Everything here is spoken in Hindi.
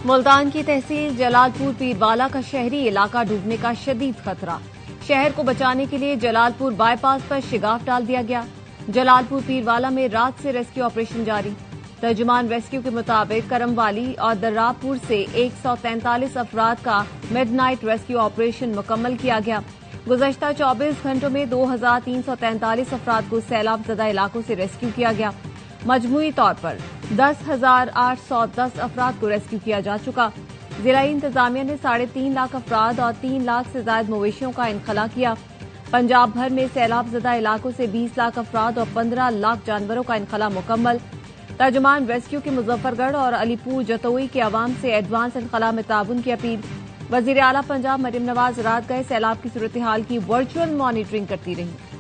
मुल्तान की तहसील जलालपुर पीरवाला का शहरी इलाका डूबने का शदीद खतरा। शहर को बचाने के लिए जलालपुर बाईपास पर शिगाफ डाल दिया गया। जलालपुर पीरवाला में रात से रेस्क्यू ऑपरेशन जारी। तर्जुमान रेस्क्यू के मुताबिक करमवाली और दर्रापुर से 143 अफराद का मिडनाइट रेस्क्यू ऑपरेशन मुकम्मल किया गया। गुज़श्ता 24 घंटों में 2343 अफराद को सैलाब ज़दा इलाकों से रेस्क्यू किया गया। मजमूई तौर पर 10,810 अफराद को रेस्क्यू किया जा चुका। जिला इंतजामिया ने 3.5 लाख अफराद और 3 लाख से ज्यादा मवेशियों का इनखला किया। पंजाब भर में सैलाब ज़दा इलाकों से 20 लाख अफराद और 15 लाख जानवरों का इनखला मुकम्मल। तर्जुमान रेस्क्यू के मुजफ्फरगढ़ और अलीपुर जतोई के अवाम से एडवांस इनखला में ताउन की अपील। वजीर आला पंजाब मरियम नवाज रात गए सैलाब की सूरतहाल की वर्चुअल मॉनिटरिंग करती रही।